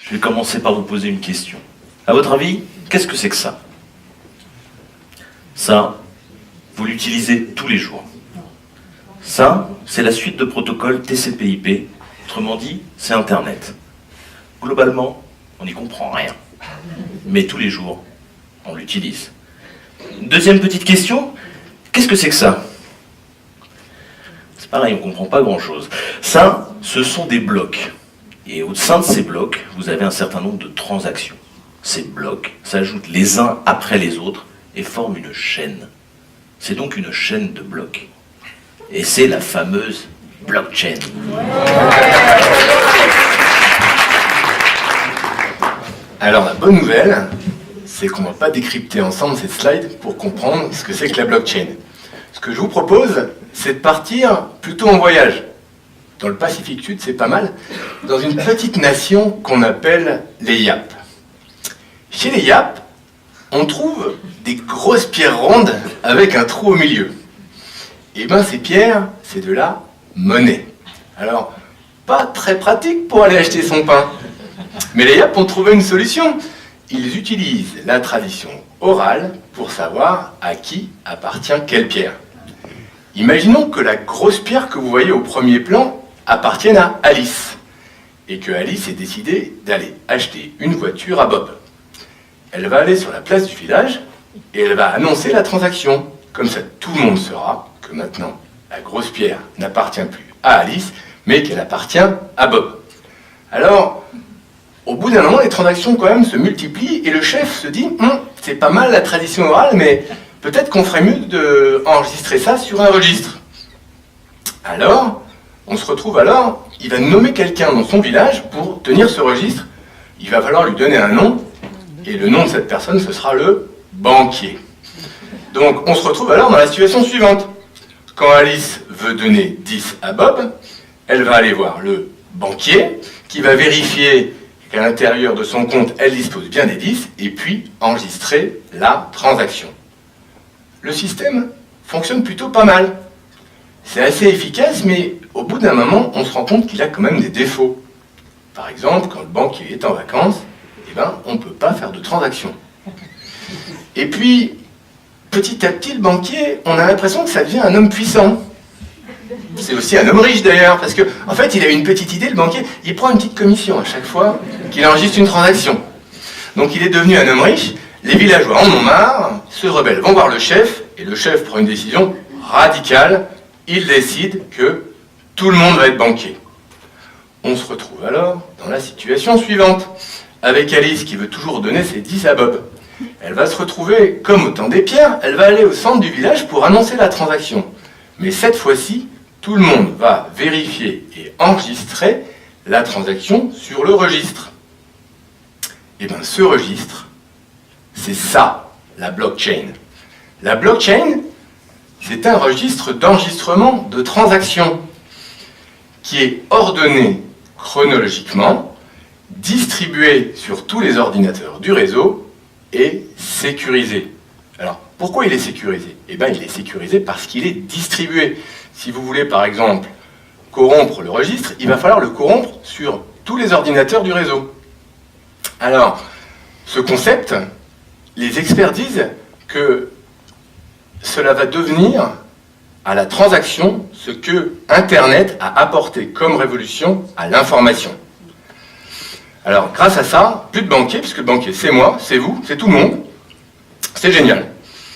Je vais commencer par vous poser une question. À votre avis, qu'est-ce que c'est que ça? Ça, vous l'utilisez tous les jours. Ça, c'est la suite de protocoles TCP/IP. Autrement dit, c'est Internet. Globalement, on n'y comprend rien. Mais tous les jours, on l'utilise. Deuxième petite question, qu'est-ce que c'est que ça? C'est pareil, on ne comprend pas grand-chose. Ça, ce sont des blocs. Et au sein de ces blocs, vous avez un certain nombre de transactions. Ces blocs s'ajoutent les uns après les autres et forment une chaîne. C'est donc une chaîne de blocs. Et c'est la fameuse blockchain. Alors la bonne nouvelle, c'est qu'on ne va pas décrypter ensemble cette slide pour comprendre ce que c'est que la blockchain. Ce que je vous propose, c'est de partir plutôt en voyage. Dans le Pacifique Sud, c'est pas mal, dans une petite nation qu'on appelle les Yap. Chez les Yap, on trouve des grosses pierres rondes avec un trou au milieu. Et bien ces pierres, c'est de la monnaie. Alors, pas très pratique pour aller acheter son pain. Mais les Yap ont trouvé une solution. Ils utilisent la tradition orale pour savoir à qui appartient quelle pierre. Imaginons que la grosse pierre que vous voyez au premier plan appartienne à Alice. Et que Alice ait décidé d'aller acheter une voiture à Bob. Elle va aller sur la place du village et elle va annoncer la transaction. Comme ça, tout le monde saura que maintenant, la grosse pierre n'appartient plus à Alice, mais qu'elle appartient à Bob. Alors, au bout d'un moment, les transactions quand même se multiplient et le chef se dit « c'est pas mal la tradition orale, mais peut-être qu'on ferait mieux d'enregistrer ça sur un registre. » Alors, on se retrouve alors, il va nommer quelqu'un dans son village pour tenir ce registre. Il va falloir lui donner un nom, et le nom de cette personne, ce sera le banquier. Donc, on se retrouve alors dans la situation suivante. Quand Alice veut donner 10 à Bob, elle va aller voir le banquier, qui va vérifier qu'à l'intérieur de son compte, elle dispose bien des 10, et puis enregistrer la transaction. Le système fonctionne plutôt pas mal. C'est assez efficace, mais au bout d'un moment, on se rend compte qu'il a quand même des défauts. Par exemple, quand le banquier est en vacances, on ne peut pas faire de transaction. Et puis, petit à petit, le banquier, on a l'impression que ça devient un homme puissant. C'est aussi un homme riche d'ailleurs, parce qu'en fait, il a une petite idée, le banquier, il prend une petite commission à chaque fois qu'il enregistre une transaction. Donc il est devenu un homme riche, les villageois en ont marre, se rebellent, vont voir le chef, et le chef prend une décision radicale, il décide que tout le monde va être banquier. On se retrouve alors dans la situation suivante, avec Alice qui veut toujours donner ses 10 à Bob. Elle va se retrouver comme au temps des pierres, elle va aller au centre du village pour annoncer la transaction. Mais cette fois-ci, tout le monde va vérifier et enregistrer la transaction sur le registre. Et bien ce registre, c'est ça, la blockchain. La blockchain, c'est un registre d'enregistrement de transactions qui est ordonné chronologiquement, distribué sur tous les ordinateurs du réseau et sécurisé. Alors, pourquoi il est sécurisé? Eh bien, il est sécurisé parce qu'il est distribué. Si vous voulez, par exemple, corrompre le registre, il va falloir le corrompre sur tous les ordinateurs du réseau. Alors, ce concept, les experts disent que cela va devenir à la transaction ce que Internet a apporté comme révolution à l'information. Alors, grâce à ça, plus de banquier, puisque le banquier, c'est moi, c'est vous, c'est tout le monde. C'est génial.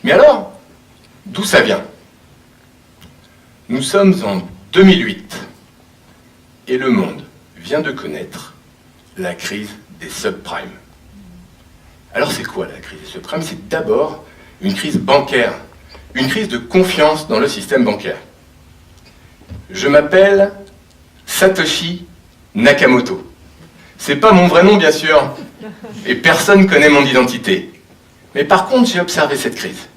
Mais alors, d'où ça vient? Nous sommes en 2008 et le monde vient de connaître la crise des subprimes. Alors, c'est quoi la crise des subprimes? C'est d'abord une crise bancaire, une crise de confiance dans le système bancaire. Je m'appelle Satoshi Nakamoto. C'est pas mon vrai nom, bien sûr, et personne ne connaît mon identité. Mais par contre, j'ai observé cette crise.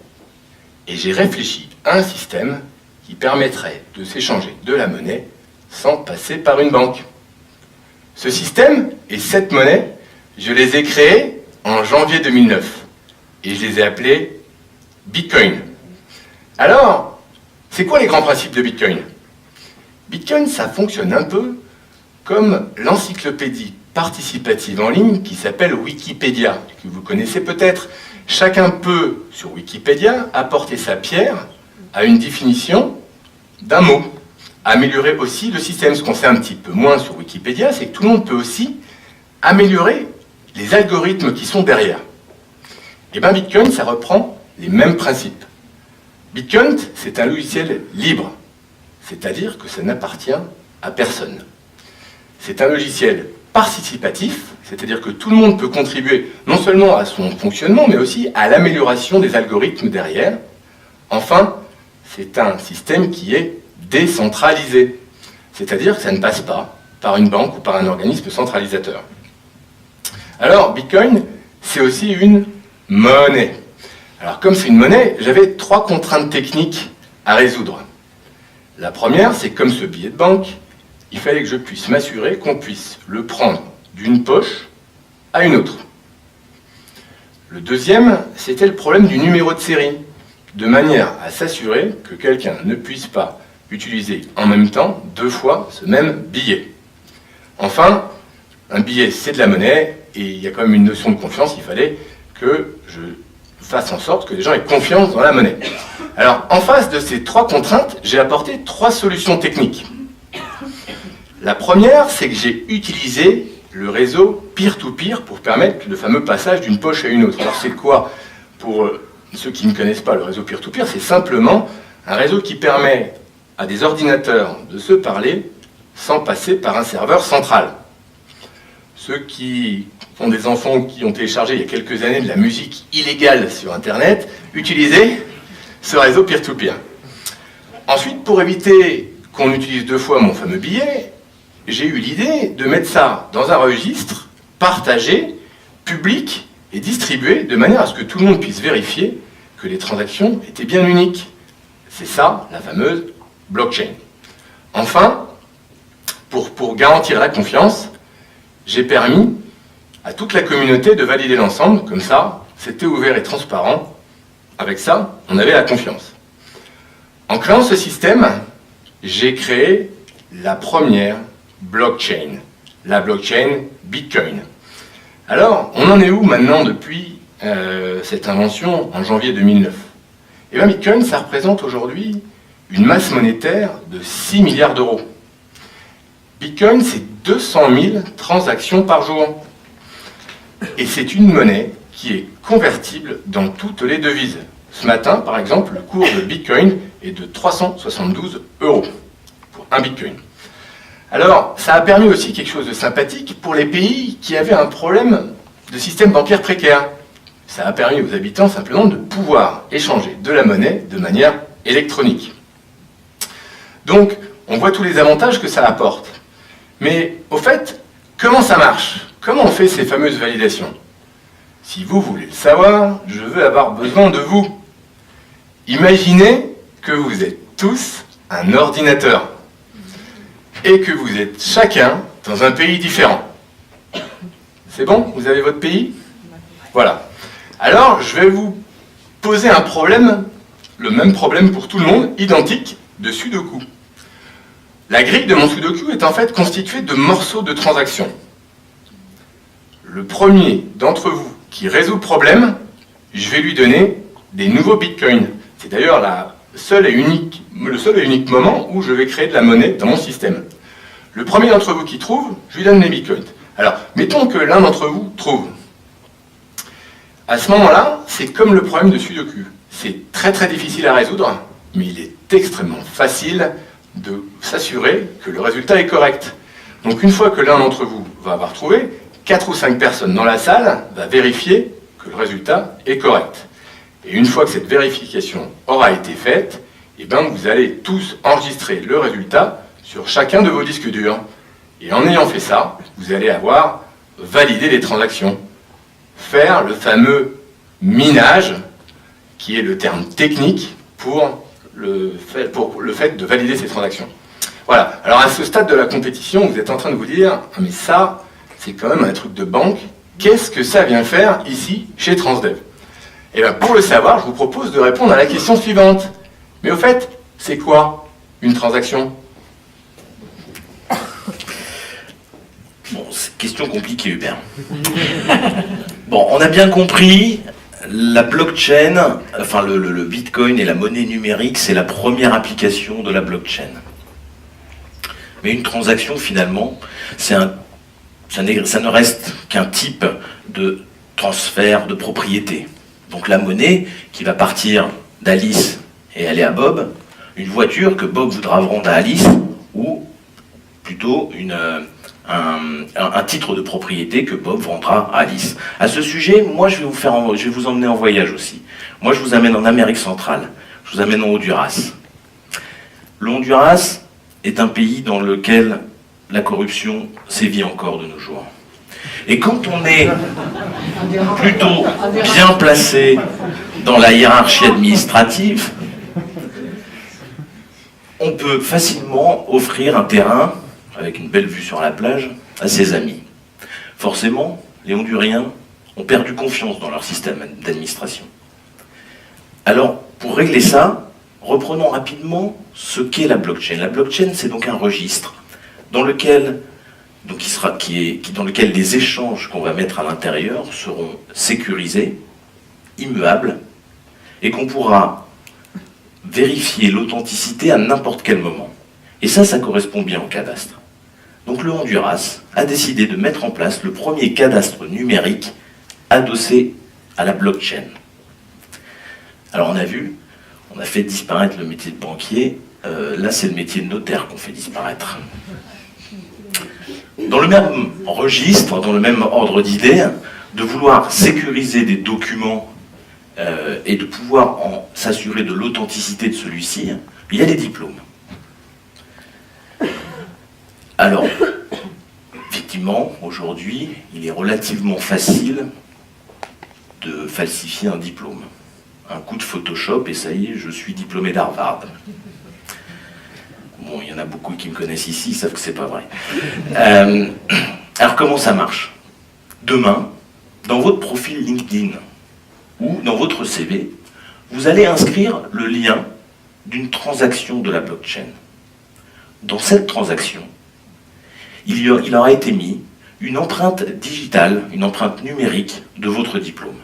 Et j'ai réfléchi à un système qui permettrait de s'échanger de la monnaie sans passer par une banque. Ce système et cette monnaie, je les ai créés en janvier 2009. Et je les ai appelés Bitcoin. Alors, c'est quoi les grands principes de Bitcoin? Bitcoin, ça fonctionne un peu comme l'encyclopédie participative en ligne qui s'appelle Wikipédia, que vous connaissez peut-être. Chacun peut, sur Wikipédia, apporter sa pierre à une définition d'un mot. Améliorer aussi le système. Ce qu'on sait un petit peu moins sur Wikipédia, c'est que tout le monde peut aussi améliorer les algorithmes qui sont derrière. Et bien Bitcoin, ça reprend les mêmes principes. Bitcoin, c'est un logiciel libre, c'est-à-dire que ça n'appartient à personne. C'est un logiciel participatif, c'est-à-dire que tout le monde peut contribuer non seulement à son fonctionnement, mais aussi à l'amélioration des algorithmes derrière. Enfin, c'est un système qui est décentralisé, c'est-à-dire que ça ne passe pas par une banque ou par un organisme centralisateur. Alors, Bitcoin, c'est aussi une monnaie. Alors, comme c'est une monnaie, j'avais 3 contraintes techniques à résoudre. La première, c'est comme ce billet de banque, il fallait que je puisse m'assurer qu'on puisse le prendre d'une poche à une autre. Le deuxième, c'était le problème du numéro de série, de manière à s'assurer que quelqu'un ne puisse pas utiliser en même temps 2 fois ce même billet. Enfin, un billet, c'est de la monnaie, et il y a quand même une notion de confiance, il fallait que je fasse en sorte que les gens aient confiance dans la monnaie. Alors, en face de ces 3 contraintes, j'ai apporté 3 solutions techniques. La première, c'est que j'ai utilisé le réseau peer-to-peer pour permettre le fameux passage d'une poche à une autre. Alors, c'est quoi? Pour ceux qui ne connaissent pas le réseau peer-to-peer, c'est simplement un réseau qui permet à des ordinateurs de se parler sans passer par un serveur central. Ceux qui ont des enfants qui ont téléchargé il y a quelques années de la musique illégale sur Internet, utilisaient ce réseau peer-to-peer. Ensuite, pour éviter qu'on utilise 2 fois mon fameux billet, j'ai eu l'idée de mettre ça dans un registre partagé, public et distribué, de manière à ce que tout le monde puisse vérifier que les transactions étaient bien uniques. C'est ça, la fameuse blockchain. Enfin, pour garantir la confiance, j'ai permis à toute la communauté de valider l'ensemble, comme ça, c'était ouvert et transparent. Avec ça, on avait la confiance. En créant ce système, j'ai créé la première blockchain, la blockchain Bitcoin. Alors, on en est où maintenant depuis cette invention en janvier 2009? Et bien Bitcoin, ça représente aujourd'hui une masse monétaire de 6 milliards d'euros. Bitcoin, c'est 200 000 transactions par jour. Et c'est une monnaie qui est convertible dans toutes les devises. Ce matin, par exemple, le cours de Bitcoin est de 372 € pour un Bitcoin. Alors, ça a permis aussi quelque chose de sympathique pour les pays qui avaient un problème de système bancaire précaire. Ça a permis aux habitants simplement de pouvoir échanger de la monnaie de manière électronique. Donc, on voit tous les avantages que ça apporte. Mais, au fait, comment ça marche? Comment on fait ces fameuses validations? Si vous voulez le savoir, je veux avoir besoin de vous. Imaginez que vous êtes tous un ordinateur et que vous êtes chacun dans un pays différent. C'est bon? Vous avez votre pays? Voilà. Alors, je vais vous poser un problème, le même problème pour tout le monde, identique, de Sudoku. La grille de mon Sudoku est en fait constituée de morceaux de transactions. Le premier d'entre vous qui résout le problème, je vais lui donner des nouveaux bitcoins. C'est d'ailleurs le seul et unique moment où je vais créer de la monnaie dans mon système. Le premier d'entre vous qui trouve, je lui donne les bitcoins. Alors, mettons que l'un d'entre vous trouve. À ce moment-là, c'est comme le problème de Sudoku. C'est très très difficile à résoudre, mais il est extrêmement facile de s'assurer que le résultat est correct. Donc une fois que l'un d'entre vous va avoir trouvé, 4 ou 5 personnes dans la salle va vérifier que le résultat est correct. Et une fois que cette vérification aura été faite, eh bien vous allez tous enregistrer le résultat sur chacun de vos disques durs. Et en ayant fait ça, vous allez avoir validé les transactions. Faire le fameux minage, qui est le terme technique pour le fait de valider ces transactions. Voilà. Alors à ce stade de la compétition, vous êtes en train de vous dire « Ah mais ça, c'est quand même un truc de banque. Qu'est-ce que ça vient faire ici, chez Transdev ?» Et bien pour le savoir, je vous propose de répondre à la question suivante. Mais au fait, c'est quoi une transaction? Bon, Question compliquée, Hubert. Bon, on a bien compris, la blockchain, enfin le bitcoin et la monnaie numérique, c'est la première application de la blockchain. Mais une transaction, finalement, ça ne reste qu'un type de transfert de propriété. Donc la monnaie qui va partir d'Alice et aller à Bob, une voiture que Bob voudra vendre à Alice, ou plutôt un titre de propriété que Bob vendra à Alice. À ce sujet, moi je vais vous emmener en voyage aussi. Moi je vous amène en Amérique centrale, je vous amène en Honduras. Le Honduras est un pays dans lequel la corruption sévit encore de nos jours. Et quand on est plutôt bien placé dans la hiérarchie administrative, on peut facilement offrir un terrain, avec une belle vue sur la plage, à ses amis. Forcément, les Honduriens ont perdu confiance dans leur système d'administration. Alors, pour régler ça, reprenons rapidement ce qu'est la blockchain. La blockchain, c'est donc un registre dans lequel, dans lequel les échanges qu'on va mettre à l'intérieur seront sécurisés, immuables, et qu'on pourra vérifier l'authenticité à n'importe quel moment. Et ça correspond bien au cadastre. Donc le Honduras a décidé de mettre en place le premier cadastre numérique adossé à la blockchain. Alors on a fait disparaître le métier de banquier, là c'est le métier de notaire qu'on fait disparaître. Dans le même registre, dans le même ordre d'idées, de vouloir sécuriser des documents et de pouvoir s'assurer de l'authenticité de celui-ci, il y a les diplômes. Alors, effectivement, aujourd'hui, il est relativement facile de falsifier un diplôme. Un coup de Photoshop et ça y est, je suis diplômé d'Harvard. Bon, il y en a beaucoup qui me connaissent ici, ils savent que c'est pas vrai. Alors comment ça marche? Demain, dans votre profil LinkedIn ou dans votre CV, vous allez inscrire le lien d'une transaction de la blockchain. Dans cette transaction, il aura été mis une empreinte digitale, une empreinte numérique de votre diplôme.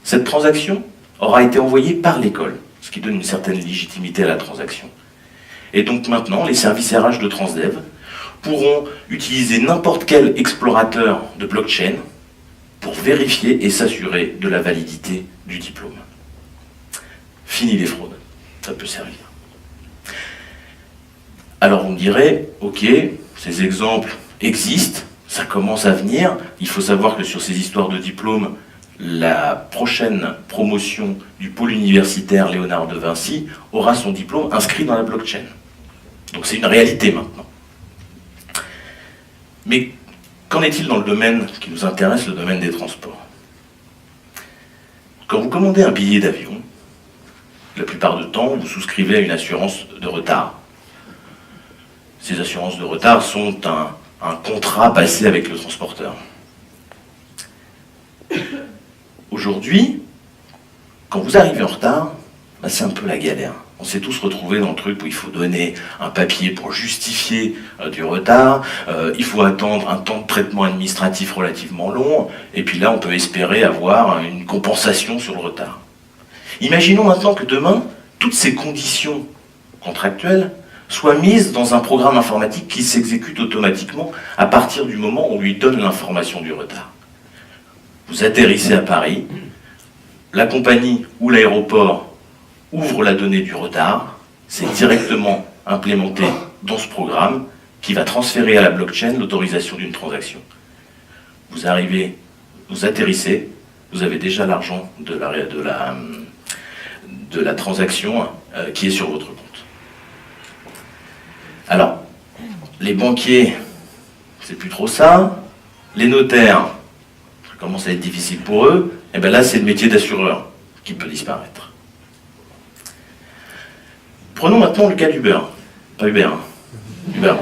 Cette transaction aura été envoyée par l'école, ce qui donne une certaine légitimité à la transaction. Et donc maintenant, les services RH de Transdev pourront utiliser n'importe quel explorateur de blockchain pour vérifier et s'assurer de la validité du diplôme. Fini les fraudes, ça peut servir. Alors on me dirait, ok, ces exemples existent, ça commence à venir, il faut savoir que sur ces histoires de diplômes, la prochaine promotion du pôle universitaire Léonard de Vinci aura son diplôme inscrit dans la blockchain. Donc c'est une réalité maintenant. Mais qu'en est-il dans le domaine qui nous intéresse, le domaine des transports? Quand vous commandez un billet d'avion, la plupart du temps, vous souscrivez à une assurance de retard. Ces assurances de retard sont un contrat passé avec le transporteur. Aujourd'hui, quand vous arrivez en retard, c'est un peu la galère. On s'est tous retrouvés dans le truc où il faut donner un papier pour justifier du retard, il faut attendre un temps de traitement administratif relativement long, et puis là on peut espérer avoir une compensation sur le retard. Imaginons maintenant que demain, toutes ces conditions contractuelles soient mises dans un programme informatique qui s'exécute automatiquement à partir du moment où on lui donne l'information du retard. Vous atterrissez à Paris, la compagnie ou l'aéroport ouvre la donnée du retard, c'est directement implémenté dans ce programme qui va transférer à la blockchain l'autorisation d'une transaction. Vous arrivez, vous atterrissez, vous avez déjà l'argent de la transaction qui est sur votre compte. Alors, les banquiers, c'est plus trop ça. Les notaires, ça commence à être difficile pour eux. Et bien là, c'est le métier d'assureur qui peut disparaître. Prenons maintenant le cas d'Uber. Pas Uber, hein. Uber.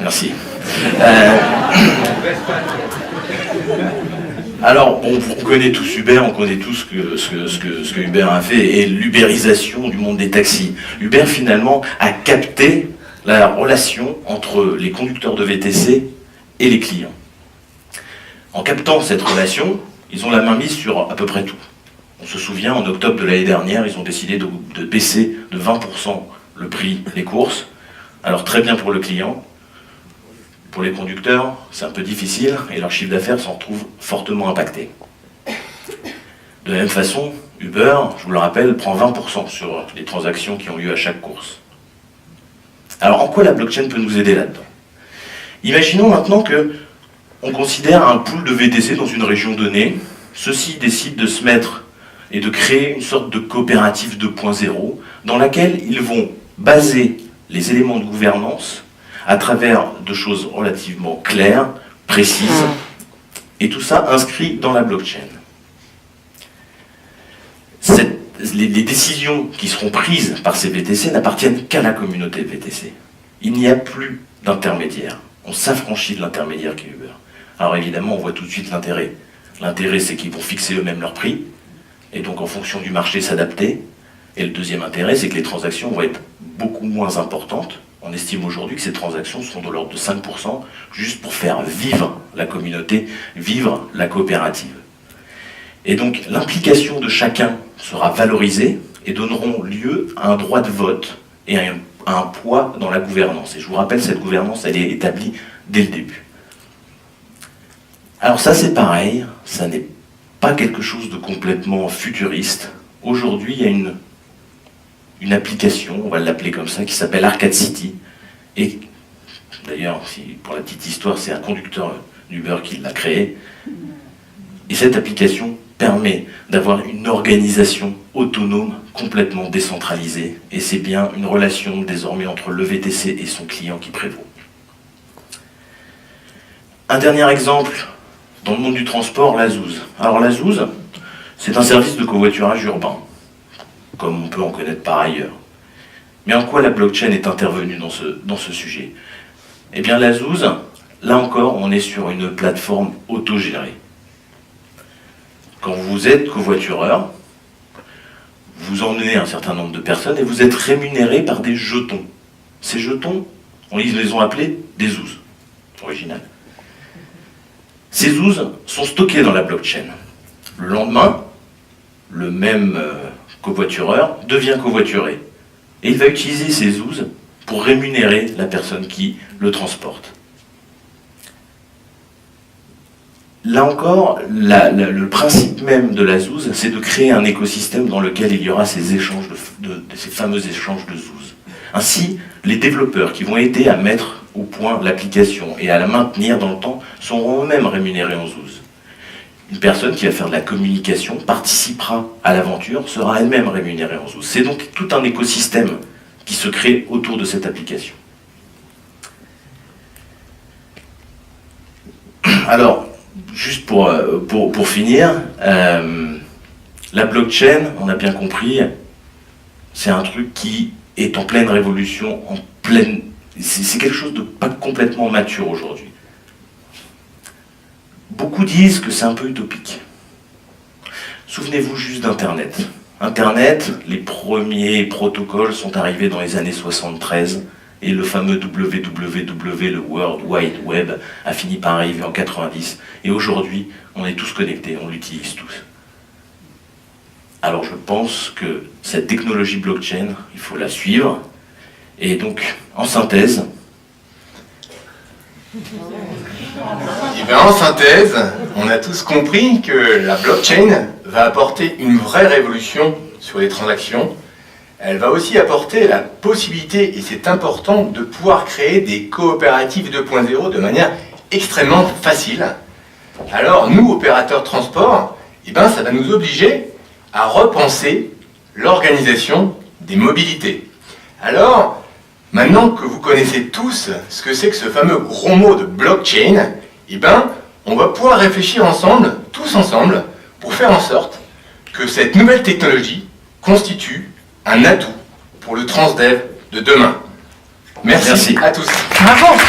Merci. Alors, on connaît tous Uber, on connaît tous ce que Uber a fait et l'ubérisation du monde des taxis. Uber, finalement, a capté la relation entre les conducteurs de VTC et les clients. En captant cette relation, ils ont la main mise sur à peu près tout. On se souvient, en octobre de l'année dernière, ils ont décidé de baisser de 20% le prix des courses. Alors très bien pour le client. Pour les conducteurs, c'est un peu difficile et leur chiffre d'affaires s'en trouve fortement impacté. De la même façon, Uber, je vous le rappelle, prend 20% sur les transactions qui ont lieu à chaque course. Alors en quoi la blockchain peut nous aider là-dedans? Imaginons maintenant que on considère un pool de VTC dans une région donnée. Ceux-ci décident de se mettre et de créer une sorte de coopérative 2.0 dans laquelle ils vont baser les éléments de gouvernance à travers de choses relativement claires, précises, et tout ça inscrit dans la blockchain. Les décisions qui seront prises par ces VTC n'appartiennent qu'à la communauté VTC. Il n'y a plus d'intermédiaire. On s'affranchit de l'intermédiaire qui est Uber. Alors évidemment, on voit tout de suite l'intérêt. L'intérêt, c'est qu'ils vont fixer eux-mêmes leur prix, et donc en fonction du marché s'adapter. Et le deuxième intérêt, c'est que les transactions vont être beaucoup moins importantes. On estime aujourd'hui que ces transactions seront de l'ordre de 5%, juste pour faire vivre la communauté, vivre la coopérative. Et donc l'implication de chacun sera valorisée et donneront lieu à un droit de vote et à un poids dans la gouvernance. Et je vous rappelle, cette gouvernance, elle est établie dès le début. Alors ça, c'est pareil, ça n'est pas quelque chose de complètement futuriste. Aujourd'hui, il y a une application, on va l'appeler comme ça, qui s'appelle Arcade City. Et d'ailleurs, pour la petite histoire, c'est un conducteur d'Uber qui l'a créée. Et cette application permet d'avoir une organisation autonome, complètement décentralisée. Et c'est bien une relation désormais entre le VTC et son client qui prévaut. Un dernier exemple, dans le monde du transport, la Zooz. Alors la Zooz, c'est un service de covoiturage urbain, comme on peut en connaître par ailleurs. Mais en quoi la blockchain est intervenue dans ce sujet? Eh bien la Zooz, là encore, on est sur une plateforme autogérée. Quand vous êtes covoitureur, vous emmenez un certain nombre de personnes et vous êtes rémunéré par des jetons. Ces jetons, ils les ont appelés des Zooz, original. Ces Zooz sont stockés dans la blockchain. Le lendemain, le même covoitureur devient covoituré. Et il va utiliser ces Zooz pour rémunérer la personne qui le transporte. Là encore, le principe même de la Zooz, c'est de créer un écosystème dans lequel il y aura ces échanges ces fameux échanges de Zooz. Ainsi, les développeurs qui vont aider à mettre au point l'application et à la maintenir dans le temps seront eux-mêmes rémunérés en Zooz. Une personne qui va faire de la communication participera à l'aventure, sera elle-même rémunérée en Zooz. C'est donc tout un écosystème qui se crée autour de cette application. Alors, juste pour finir, la blockchain, on a bien compris, c'est un truc qui est en pleine révolution, c'est quelque chose de pas complètement mature aujourd'hui. Beaucoup disent que c'est un peu utopique. Souvenez-vous juste d'Internet. Internet, les premiers protocoles sont arrivés dans les années 73 et le fameux WWW, le World Wide Web, a fini par arriver en 90. Et aujourd'hui, on est tous connectés, on l'utilise tous. Alors je pense que cette technologie blockchain, il faut la suivre. Et donc, en synthèse... Et bien en synthèse, on a tous compris que la blockchain va apporter une vraie révolution sur les transactions. Elle va aussi apporter la possibilité, et c'est important, de pouvoir créer des coopératives 2.0 de manière extrêmement facile. Alors nous, opérateurs de transport, eh ben, ça va nous obliger à repenser l'organisation des mobilités. Alors, maintenant que vous connaissez tous ce que c'est que ce fameux gros mot de blockchain, eh ben, on va pouvoir réfléchir ensemble, tous ensemble, pour faire en sorte que cette nouvelle technologie constitue un atout pour le transdev de demain. Merci. À tous. Bravo.